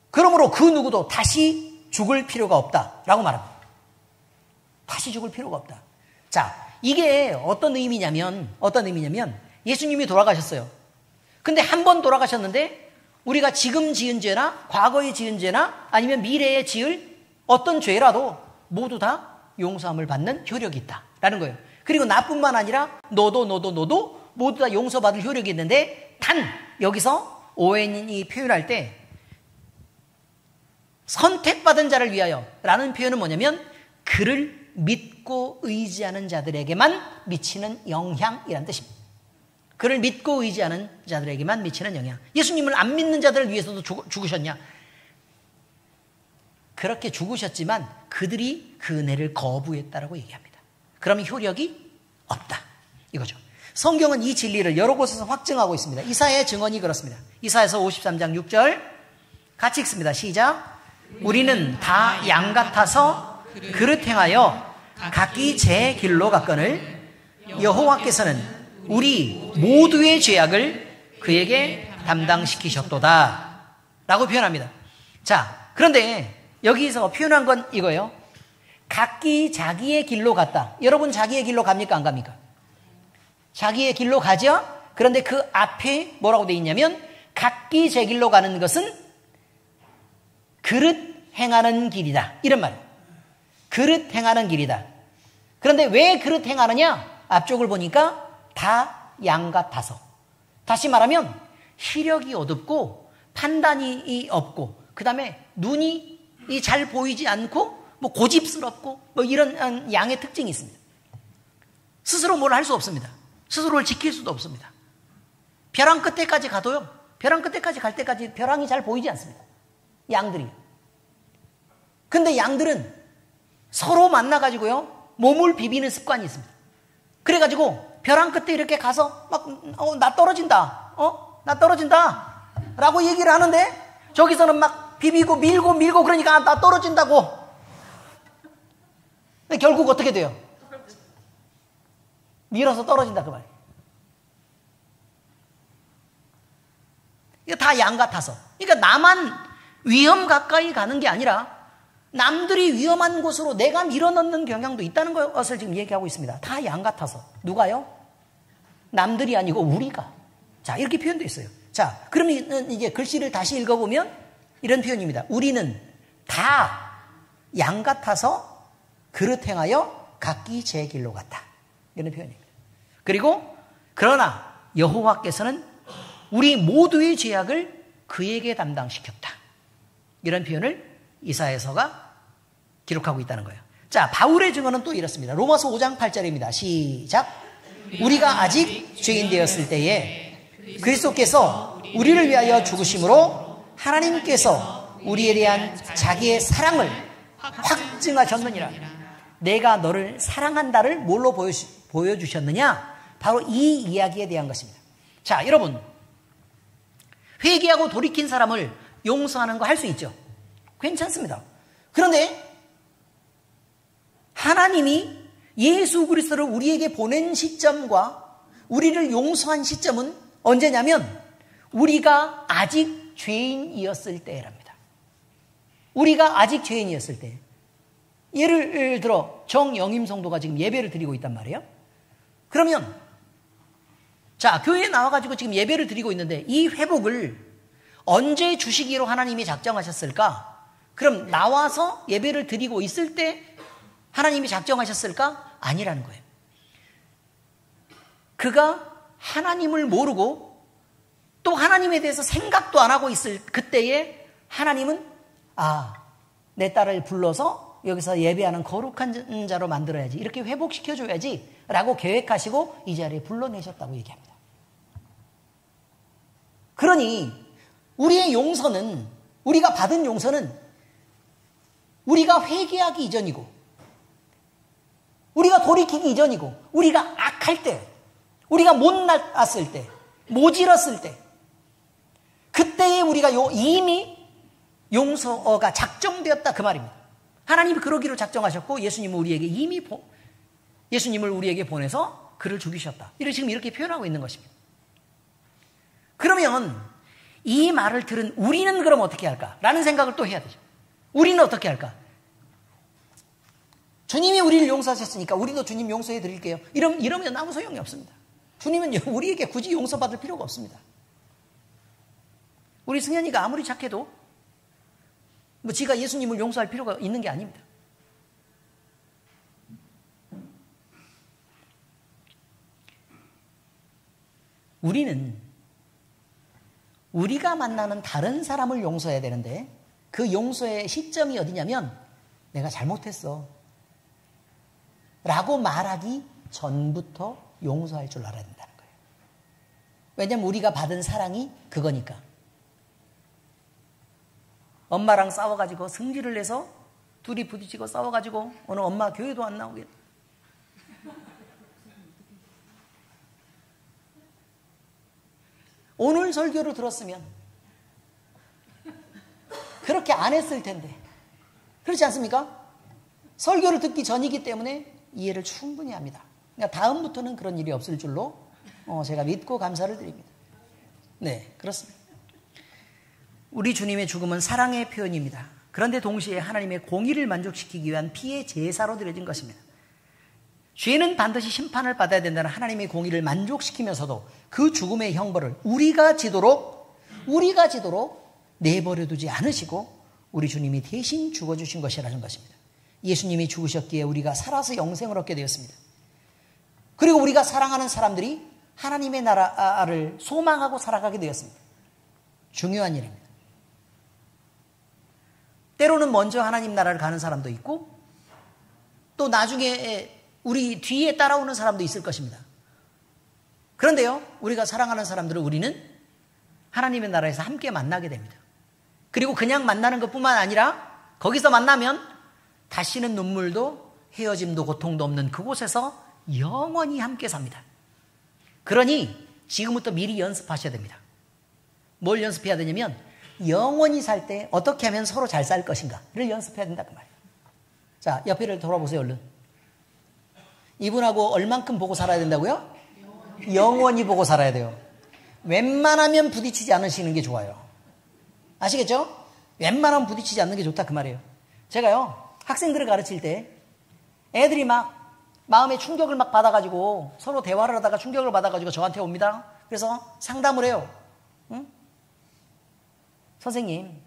Speaker 1: 그러므로 그 누구도 다시 죽을 필요가 없다라고 말합니다. 다시 죽을 필요가 없다. 자, 이게 어떤 의미냐면 예수님이 돌아가셨어요. 근데 한 번 돌아가셨는데 우리가 지금 지은 죄나 과거에 지은 죄나 아니면 미래에 지을 어떤 죄라도 모두 다 용서함을 받는 효력이 있다라는 거예요. 그리고 나뿐만 아니라 너도 모두 다 용서받을 효력이 있는데, 단 여기서 오웬이 표현할 때 선택받은 자를 위하여 라는 표현은 뭐냐면 그를 믿고 의지하는 자들에게만 미치는 영향이란 뜻입니다. 그를 믿고 의지하는 자들에게만 미치는 영향. 예수님을 안 믿는 자들을 위해서도 죽으셨냐? 그렇게 죽으셨지만 그들이 그 은혜를 거부했다라고 얘기합니다. 그러면 효력이 없다 이거죠. 성경은 이 진리를 여러 곳에서 확증하고 있습니다. 이사야의 증언이 그렇습니다. 이사야서 53장 6절 같이 읽습니다. 시작. 우리는 다 양 같아서 그릇 행하여 각기 제 길로 갔거늘 여호와께서는 우리 모두의 죄악을 그에게 담당시키셨도다 라고 표현합니다. 자, 그런데 여기서 표현한 건 이거예요. 각기 자기의 길로 갔다. 여러분 자기의 길로 갑니까? 안 갑니까? 자기의 길로 가죠? 그런데 그 앞에 뭐라고 되어 있냐면 각기 제 길로 가는 것은 그릇 행하는 길이다. 이런 말이에요. 그릇 행하는 길이다. 그런데 왜 그릇 행하느냐? 앞쪽을 보니까 다 양 같아서. 다시 말하면 시력이 어둡고 판단이 없고 그 다음에 눈이 잘 보이지 않고 뭐 고집스럽고 뭐 이런 양의 특징이 있습니다. 스스로 뭘 할 수 없습니다. 스스로를 지킬 수도 없습니다. 벼랑 끝에까지 가도요. 벼랑 끝에까지 갈 때까지 벼랑이 잘 보이지 않습니다. 양들이. 근데 양들은 서로 만나가지고요. 몸을 비비는 습관이 있습니다. 그래가지고 벼랑 끝에 이렇게 가서 막 나 떨어진다. 나 떨어진다. 라고 얘기를 하는데 저기서는 막 비비고 밀고 그러니까 나 떨어진다고. 근데 결국 어떻게 돼요? 밀어서 떨어진다 그 말이에요. 이거 다 양 같아서. 그러니까 나만 위험 가까이 가는 게 아니라 남들이 위험한 곳으로 내가 밀어넣는 경향도 있다는 것을 지금 얘기하고 있습니다. 다 양 같아서. 누가요? 남들이 아니고 우리가. 자, 이렇게 표현되어 있어요. 자, 그러면 이제 글씨를 다시 읽어보면 이런 표현입니다. 우리는 다 양 같아서 그릇 행하여 각기 제 길로 갔다. 이런 표현입니다. 그리고 그러나 여호와께서는 우리 모두의 죄악을 그에게 담당시켰다. 이런 표현을 이사야서가 기록하고 있다는 거예요. 자, 바울의 증언은 또 이렇습니다. 로마서 5장 8절입니다. 시작. 우리가 아직 죄인 되었을 때에 그리스도께서 우리를 위하여 죽으심으로 하나님께서 우리에 대한 자기의 사랑을 확증하셨느니라. 내가 너를 사랑한다를 뭘로 보여주셨느냐? 바로 이 이야기에 대한 것입니다. 자, 여러분, 회개하고 돌이킨 사람을 용서하는 거 할 수 있죠. 괜찮습니다. 그런데 하나님이 예수 그리스도를 우리에게 보낸 시점과 우리를 용서한 시점은 언제냐면 우리가 아직 죄인이었을 때랍니다. 우리가 아직 죄인이었을 때. 예를 들어 정영임 성도가 지금 예배를 드리고 있단 말이에요. 그러면 자, 교회에 나와가지고 지금 예배를 드리고 있는데 이 회복을 언제 주시기로 하나님이 작정하셨을까? 그럼 나와서 예배를 드리고 있을 때 하나님이 작정하셨을까? 아니라는 거예요. 그가 하나님을 모르고 또 하나님에 대해서 생각도 안 하고 있을 그때에 하나님은 내 딸을 불러서 여기서 예배하는 거룩한 자로 만들어야지, 이렇게 회복시켜줘야지 라고 계획하시고 이 자리에 불러내셨다고 얘기합니다. 그러니 우리의 용서는, 우리가 받은 용서는 우리가 회개하기 이전이고 우리가 돌이키기 이전이고 우리가 악할 때, 우리가 못났을 때, 모질었을 때, 그때에 우리가 이미 용서가 작정되었다 그 말입니다. 하나님이 그러기로 작정하셨고 예수님을 우리에게 보내서 그를 죽이셨다. 지금 이렇게 표현하고 있는 것입니다. 그러면 이 말을 들은 우리는 그럼 어떻게 할까? 라는 생각을 또 해야 되죠. 우리는 어떻게 할까? 주님이 우리를 용서하셨으니까 우리도 주님 용서해 드릴게요. 이러면 아무 소용이 없습니다. 주님은 우리에게 굳이 용서받을 필요가 없습니다. 우리 승현이가 아무리 착해도 뭐 지가 예수님을 용서할 필요가 있는 게 아닙니다. 우리는 우리가 만나는 다른 사람을 용서해야 되는데 그 용서의 시점이 어디냐면 내가 잘못했어 라고 말하기 전부터 용서할 줄 알아야 된다는 거예요. 왜냐하면 우리가 받은 사랑이 그거니까. 엄마랑 싸워가지고 승질을 내서 둘이 부딪히고 싸워가지고 오늘 엄마 교회도 안 나오게. 오늘 설교를 들었으면 그렇게 안 했을 텐데. 그렇지 않습니까? 설교를 듣기 전이기 때문에 이해를 충분히 합니다. 그러니까 다음부터는 그런 일이 없을 줄로 제가 믿고 감사를 드립니다. 네, 그렇습니다. 우리 주님의 죽음은 사랑의 표현입니다. 그런데 동시에 하나님의 공의를 만족시키기 위한 피의 제사로 드려진 것입니다. 죄는 반드시 심판을 받아야 된다는 하나님의 공의를 만족시키면서도 그 죽음의 형벌을 우리가 지도록 내버려 두지 않으시고 우리 주님이 대신 죽어주신 것이라는 것입니다. 예수님이 죽으셨기에 우리가 살아서 영생을 얻게 되었습니다. 그리고 우리가 사랑하는 사람들이 하나님의 나라를 소망하고 살아가게 되었습니다. 중요한 일입니다. 때로는 먼저 하나님 나라를 가는 사람도 있고 또 나중에 우리 뒤에 따라오는 사람도 있을 것입니다. 그런데요, 우리가 사랑하는 사람들을 우리는 하나님의 나라에서 함께 만나게 됩니다. 그리고 그냥 만나는 것뿐만 아니라 거기서 만나면 다시는 눈물도 헤어짐도 고통도 없는 그곳에서 영원히 함께 삽니다. 그러니 지금부터 미리 연습하셔야 됩니다. 뭘 연습해야 되냐면 영원히 살 때 어떻게 하면 서로 잘 살 것인가를 연습해야 된다 그 말이에요. 자, 옆에를 돌아보세요. 얼른. 이분하고 얼만큼 보고 살아야 된다고요? 영원히 보고 살아야 돼요. 웬만하면 부딪히지 않으시는 게 좋아요. 아시겠죠? 웬만하면 부딪히지 않는 게 좋다 그 말이에요. 제가요, 학생들을 가르칠 때 애들이 막 마음의 충격을 막 받아가지고 서로 대화를 하다가 충격을 받아가지고 저한테 옵니다. 그래서 상담을 해요. 응? 선생님,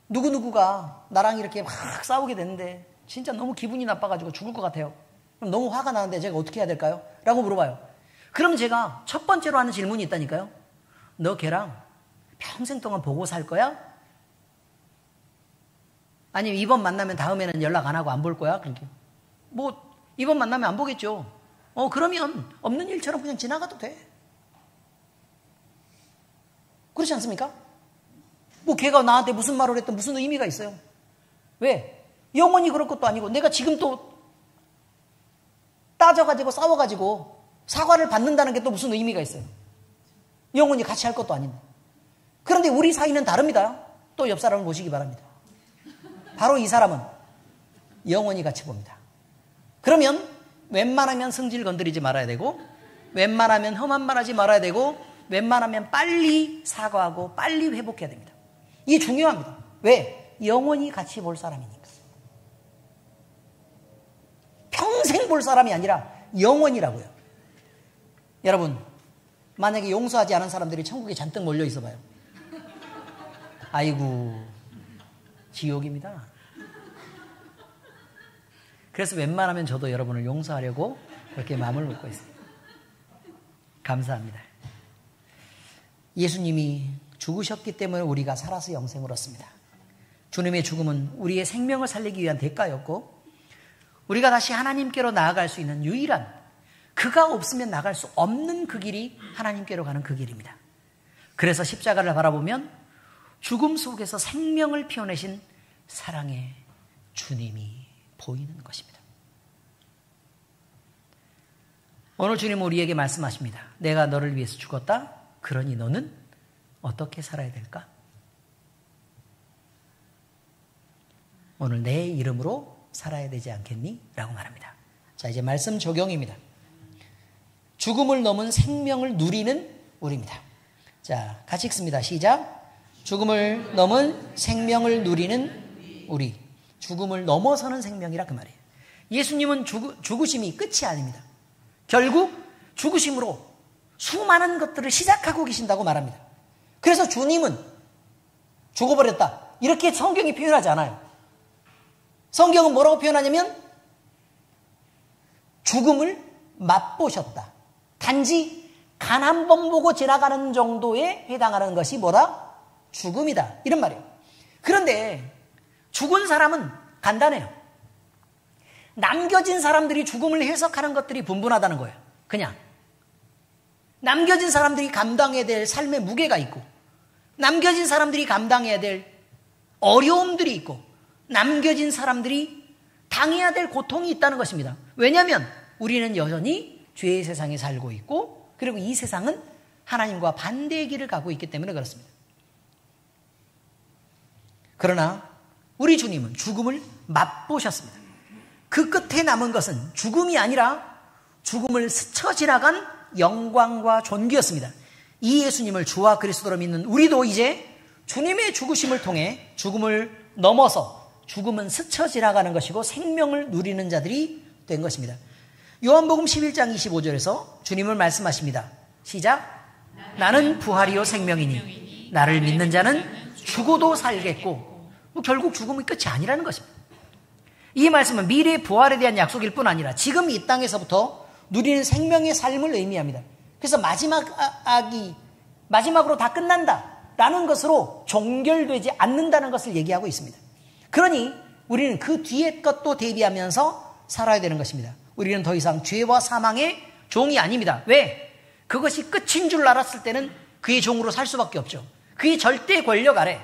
Speaker 1: 누구누구가 나랑 이렇게 막 싸우게 됐는데 진짜 너무 기분이 나빠가지고 죽을 것 같아요. 그럼 너무 화가 나는데 제가 어떻게 해야 될까요? 라고 물어봐요. 그럼 제가 첫 번째로 하는 질문이 있다니까요. 너 걔랑 평생 동안 보고 살 거야? 아니면 이번 만나면 다음에는 연락 안 하고 안 볼 거야? 그렇게. 뭐 이번 만나면 안 보겠죠. 그러면 없는 일처럼 그냥 지나가도 돼. 그렇지 않습니까? 뭐 걔가 나한테 무슨 말을 했든 무슨 의미가 있어요. 왜? 영원히 그럴 것도 아니고 내가 지금 또 따져가지고 싸워가지고 사과를 받는다는 게 또 무슨 의미가 있어요. 영원히 같이 할 것도 아닌데. 그런데 우리 사이는 다릅니다. 또 옆 사람을 보시기 바랍니다. 바로 이 사람은 영원히 같이 봅니다. 그러면 웬만하면 성질 건드리지 말아야 되고 웬만하면 험한 말 하지 말아야 되고 웬만하면 빨리 사과하고 빨리 회복해야 됩니다. 이게 중요합니다. 왜? 영원히 같이 볼 사람이니까. 평생 볼 사람이 아니라 영원이라고요. 여러분, 만약에 용서하지 않은 사람들이 천국에 잔뜩 몰려 있어 봐요. 아이고, 지옥입니다. 그래서 웬만하면 저도 여러분을 용서하려고 그렇게 마음을 먹고 있어요. 감사합니다. 예수님이 죽으셨기 때문에 우리가 살아서 영생을 얻습니다. 주님의 죽음은 우리의 생명을 살리기 위한 대가였고 우리가 다시 하나님께로 나아갈 수 있는 유일한, 그가 없으면 나갈 수 없는 그 길이 하나님께로 가는 그 길입니다. 그래서 십자가를 바라보면 죽음 속에서 생명을 피워내신 사랑의 주님이 보이는 것입니다. 오늘 주님은 우리에게 말씀하십니다. 내가 너를 위해서 죽었다. 그러니 너는 어떻게 살아야 될까? 오늘 내 이름으로 살아야 되지 않겠니? 라고 말합니다. 자, 이제 말씀 적용입니다. 죽음을 넘은 생명을 누리는 우리입니다. 자, 같이 읽습니다. 시작. 죽음을 넘은 생명을 누리는 우리. 죽음을 넘어서는 생명이라 그 말이에요. 예수님은 죽으심이 끝이 아닙니다. 결국 죽으심으로 수많은 것들을 시작하고 계신다고 말합니다. 그래서 주님은 죽어버렸다, 이렇게 성경이 표현하지 않아요. 성경은 뭐라고 표현하냐면 죽음을 맛보셨다. 단지 간 한 번 보고 지나가는 정도에 해당하는 것이 뭐다? 죽음이다, 이런 말이에요. 그런데 죽은 사람은 간단해요. 남겨진 사람들이 죽음을 해석하는 것들이 분분하다는 거예요. 그냥 남겨진 사람들이 감당해야 될 삶의 무게가 있고, 남겨진 사람들이 감당해야 될 어려움들이 있고, 남겨진 사람들이 당해야 될 고통이 있다는 것입니다. 왜냐하면 우리는 여전히 죄의 세상에 살고 있고, 그리고 이 세상은 하나님과 반대의 길을 가고 있기 때문에 그렇습니다. 그러나 우리 주님은 죽음을 맛보셨습니다. 그 끝에 남은 것은 죽음이 아니라 죽음을 스쳐 지나간 영광과 존귀였습니다. 이 예수님을 주와 그리스도로 믿는 우리도 이제 주님의 죽으심을 통해 죽음을 넘어서 죽음은 스쳐 지나가는 것이고 생명을 누리는 자들이 된 것입니다. 요한복음 11장 25절에서 주님을 말씀하십니다. 시작. 나는 부활이요 생명이니 나를 믿는 자는 죽어도 살겠고, 결국 죽음이 끝이 아니라는 것입니다. 이 말씀은 미래의 부활에 대한 약속일 뿐 아니라 지금 이 땅에서부터 누리는 생명의 삶을 의미합니다. 그래서 마지막으로 다 끝난다라는 것으로 종결되지 않는다는 것을 얘기하고 있습니다. 그러니 우리는 그 뒤의 것도 대비하면서 살아야 되는 것입니다. 우리는 더 이상 죄와 사망의 종이 아닙니다. 왜? 그것이 끝인 줄 알았을 때는 그의 종으로 살 수밖에 없죠. 그의 절대 권력 아래,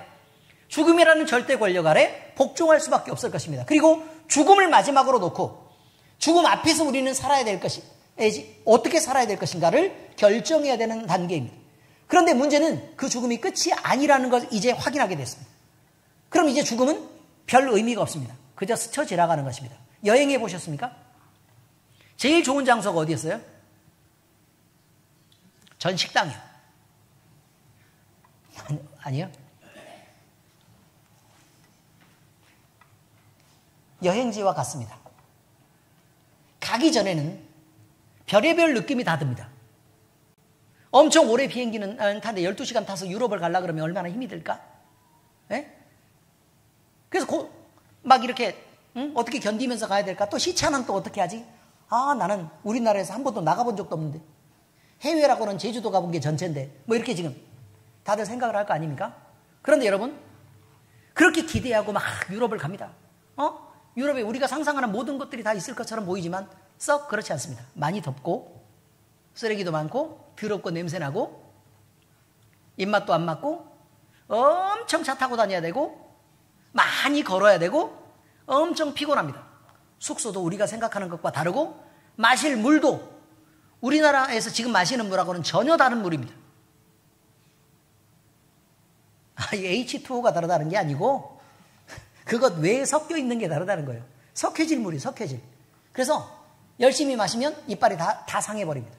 Speaker 1: 죽음이라는 절대 권력 아래 복종할 수밖에 없을 것입니다. 그리고 죽음을 마지막으로 놓고 죽음 앞에서 우리는 살아야 될 것이, 어떻게 살아야 될 것인가를 결정해야 되는 단계입니다. 그런데 문제는 그 죽음이 끝이 아니라는 걸 이제 확인하게 됐습니다. 그럼 이제 죽음은 별 의미가 없습니다. 그저 스쳐 지나가는 것입니다. 여행해 보셨습니까? 제일 좋은 장소가 어디였어요? 전 식당이요. 아니요. 여행지와 같습니다. 가기 전에는 별의별 느낌이 다 듭니다. 엄청 오래 비행기는 타는데 12시간 타서 유럽을 가려고 그러면 얼마나 힘이 들까? 네? 그래서 막 이렇게 어떻게 견디면서 가야 될까? 또 시차는 또 어떻게 하지? 나는 우리나라에서 한 번도 나가본 적도 없는데, 해외라고는 제주도 가본 게 전체인데, 뭐 이렇게 지금 다들 생각을 할 거 아닙니까? 그런데 여러분, 그렇게 기대하고 막 유럽을 갑니다. 유럽에 우리가 상상하는 모든 것들이 다 있을 것처럼 보이지만 썩 그렇지 않습니다. 많이 덥고 쓰레기도 많고 더럽고 냄새나고 입맛도 안 맞고 엄청 차 타고 다녀야 되고 많이 걸어야 되고 엄청 피곤합니다. 숙소도 우리가 생각하는 것과 다르고 마실 물도 우리나라에서 지금 마시는 물하고는 전혀 다른 물입니다. H2O가 다르다는 게 아니고 그것 외에 섞여 있는 게 다르다는 거예요. 석회질 물이 석회질. 그래서 열심히 마시면 이빨이 다 상해버립니다.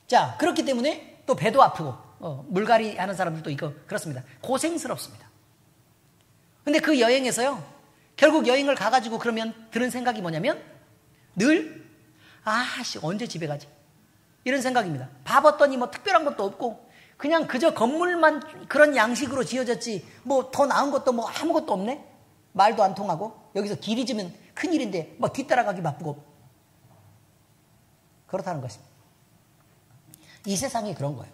Speaker 1: 자, 그렇기 때문에 또 배도 아프고 물갈이 하는 사람들도 있고 그렇습니다. 고생스럽습니다. 근데 그 여행에서요, 결국 여행을 가가지고 그러면 드는 생각이 뭐냐면 늘 언제 집에 가지? 이런 생각입니다. 봐봤더니 뭐 특별한 것도 없고 그냥 그저 건물만 그런 양식으로 지어졌지 뭐 더 나은 것도 뭐 아무것도 없네? 말도 안 통하고 여기서 길 잊으면 큰일인데 뭐 뒤따라가기 바쁘고 그렇다는 것입니다. 이 세상이 그런 거예요.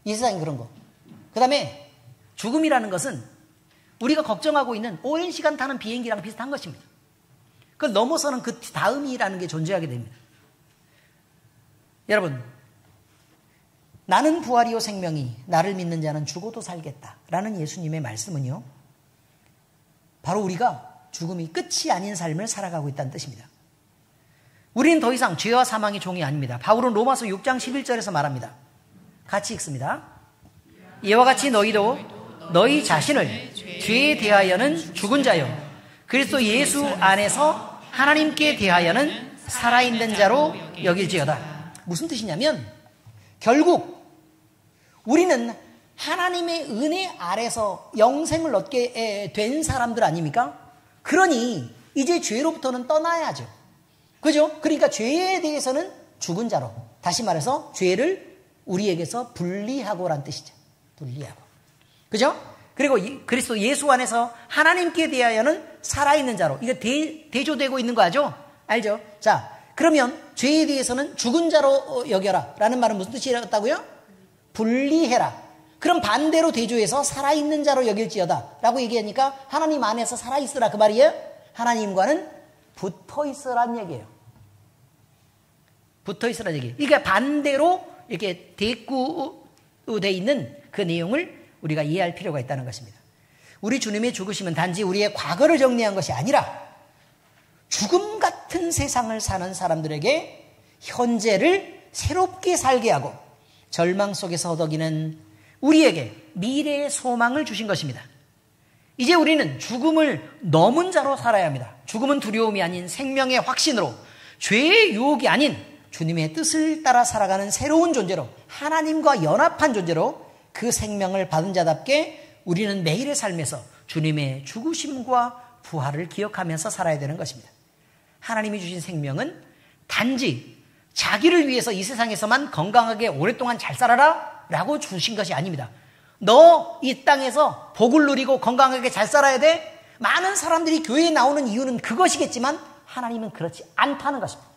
Speaker 1: 이 세상이 그런 거. 그 다음에 죽음이라는 것은 우리가 걱정하고 있는 오랜 시간 타는 비행기랑 비슷한 것입니다. 그걸 넘어서는 그 다음이라는 게 존재하게 됩니다. 여러분, 나는 부활이요 생명이 나를 믿는 자는 죽어도 살겠다라는 예수님의 말씀은요, 바로 우리가 죽음이 끝이 아닌 삶을 살아가고 있다는 뜻입니다. 우리는 더 이상 죄와 사망의 종이 아닙니다. 바울은 로마서 6장 11절에서 말합니다. 같이 읽습니다. 이와 같이 너희도 너희 자신을 죄에 대하여는 죽은 자요 그리스도 예수 안에서 하나님께 대하여는 살아있는 자로 여길지어다. 무슨 뜻이냐면 결국 우리는 하나님의 은혜 아래서 영생을 얻게 된 사람들 아닙니까? 그러니 이제 죄로부터는 떠나야죠. 그죠? 그러니까 죄에 대해서는 죽은 자로, 다시 말해서 죄를 우리에게서 분리하고란 뜻이죠. 분리하고. 그죠? 그리고 그리스도 예수 안에서 하나님께 대하여는 살아있는 자로, 이거 대조되고 있는 거 알죠? 자, 그러면 죄에 대해서는 죽은 자로 여겨라 라는 말은 무슨 뜻이었다고요? 분리해라. 그럼 반대로 대조해서 살아있는 자로 여길지어다 라고 얘기하니까 하나님 안에서 살아있으라 그 말이에요? 하나님과는 붙어있으란 얘기예요. 붙어있으란 얘기예요. 그러니까 반대로 이렇게 대꾸되어 있는 그 내용을 우리가 이해할 필요가 있다는 것입니다. 우리 주님의 죽으심은 단지 우리의 과거를 정리한 것이 아니라 죽음 같은 세상을 사는 사람들에게 현재를 새롭게 살게 하고 절망 속에서 허덕이는 우리에게 미래의 소망을 주신 것입니다. 이제 우리는 죽음을 넘은 자로 살아야 합니다. 죽음은 두려움이 아닌 생명의 확신으로, 죄의 유혹이 아닌 주님의 뜻을 따라 살아가는 새로운 존재로, 하나님과 연합한 존재로 그 생명을 받은 자답게 우리는 매일의 삶에서 주님의 죽으심과 부활을 기억하면서 살아야 되는 것입니다. 하나님이 주신 생명은 단지 자기를 위해서 이 세상에서만 건강하게 오랫동안 잘 살아라 라고 주신 것이 아닙니다. 너 이 땅에서 복을 누리고 건강하게 잘 살아야 돼? 많은 사람들이 교회에 나오는 이유는 그것이겠지만 하나님은 그렇지 않다는 것입니다.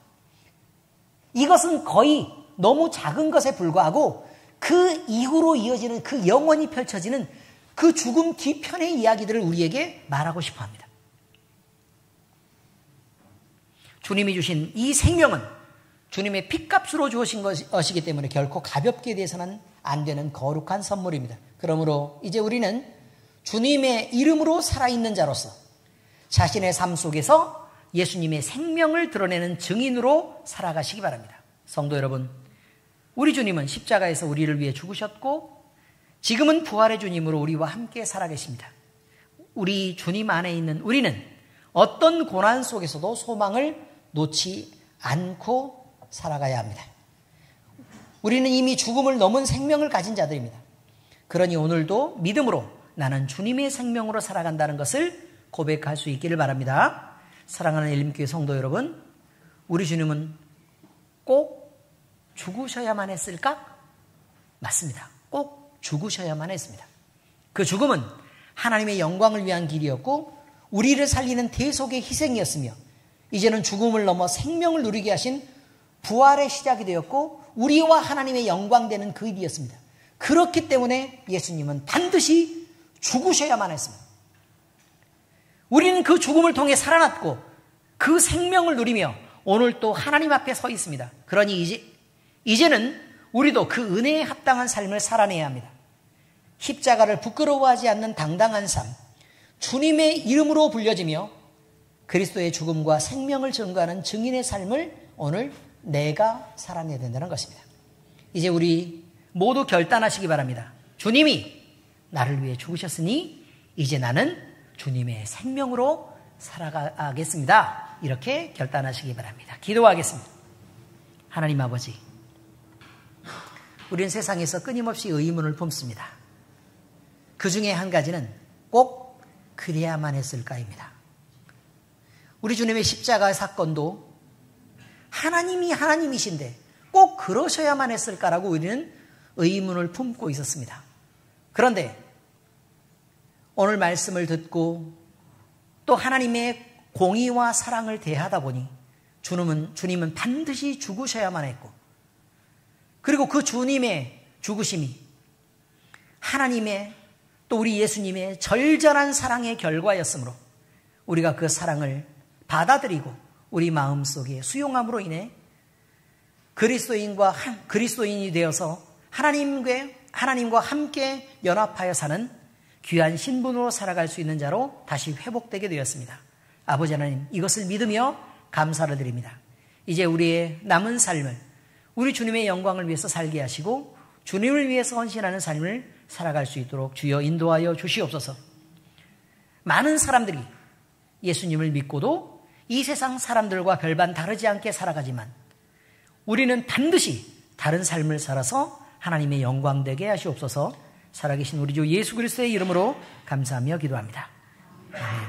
Speaker 1: 이것은 거의 너무 작은 것에 불과하고 그 이후로 이어지는, 그 영원히 펼쳐지는 그 죽음 뒤편의 이야기들을 우리에게 말하고 싶어 합니다. 주님이 주신 이 생명은 주님의 핏값으로 주어진 것이기 때문에 결코 가볍게 대해서는 안 되는 거룩한 선물입니다. 그러므로 이제 우리는 주님의 이름으로 살아있는 자로서 자신의 삶 속에서 예수님의 생명을 드러내는 증인으로 살아가시기 바랍니다. 성도 여러분, 우리 주님은 십자가에서 우리를 위해 죽으셨고 지금은 부활의 주님으로 우리와 함께 살아계십니다. 우리 주님 안에 있는 우리는 어떤 고난 속에서도 소망을 놓지 않고 살아가야 합니다. 우리는 이미 죽음을 넘은 생명을 가진 자들입니다. 그러니 오늘도 믿음으로 나는 주님의 생명으로 살아간다는 것을 고백할 수 있기를 바랍니다. 사랑하는 엘림교회 성도 여러분, 우리 주님은 꼭 죽으셔야만 했을까? 맞습니다. 꼭 죽으셔야만 했습니다. 그 죽음은 하나님의 영광을 위한 길이었고 우리를 살리는 대속의 희생이었으며 이제는 죽음을 넘어 생명을 누리게 하신 부활의 시작이 되었고 우리와 하나님의 영광되는 그 일이었습니다. 그렇기 때문에 예수님은 반드시 죽으셔야만 했습니다. 우리는 그 죽음을 통해 살아났고 그 생명을 누리며 오늘 또 하나님 앞에 서 있습니다. 그러니 이제는 우리도 그 은혜에 합당한 삶을 살아내야 합니다. 십자가를 부끄러워하지 않는 당당한 삶, 주님의 이름으로 불려지며 그리스도의 죽음과 생명을 증거하는 증인의 삶을 오늘 내가 살아내야 된다는 것입니다. 이제 우리 모두 결단하시기 바랍니다. 주님이 나를 위해 죽으셨으니 이제 나는 주님의 생명으로 살아가겠습니다. 이렇게 결단하시기 바랍니다. 기도하겠습니다. 하나님 아버지, 우리는 세상에서 끊임없이 의문을 품습니다. 그 중에 한 가지는 꼭 그래야만 했을까입니다. 우리 주님의 십자가 사건도 하나님이 하나님이신데 꼭 그러셔야만 했을까라고 우리는 의문을 품고 있었습니다. 그런데 오늘 말씀을 듣고 또 하나님의 공의와 사랑을 대하다 보니 주님은 반드시 죽으셔야만 했고 그리고 그 주님의 죽으심이 하나님의 또 우리 예수님의 절절한 사랑의 결과였으므로 우리가 그 사랑을 받아들이고 우리 마음속에 수용함으로 인해 그리스도인이 되어서 하나님과 함께 연합하여 사는 귀한 신분으로 살아갈 수 있는 자로 다시 회복되게 되었습니다. 아버지 하나님, 이것을 믿으며 감사를 드립니다. 이제 우리의 남은 삶을 우리 주님의 영광을 위해서 살게 하시고 주님을 위해서 헌신하는 삶을 살아갈 수 있도록 주여 인도하여 주시옵소서. 많은 사람들이 예수님을 믿고도 이 세상 사람들과 별반 다르지 않게 살아가지만 우리는 반드시 다른 삶을 살아서 하나님의 영광되게 하시옵소서. 살아계신 우리 주 예수 그리스도의 이름으로 감사하며 기도합니다. 아멘.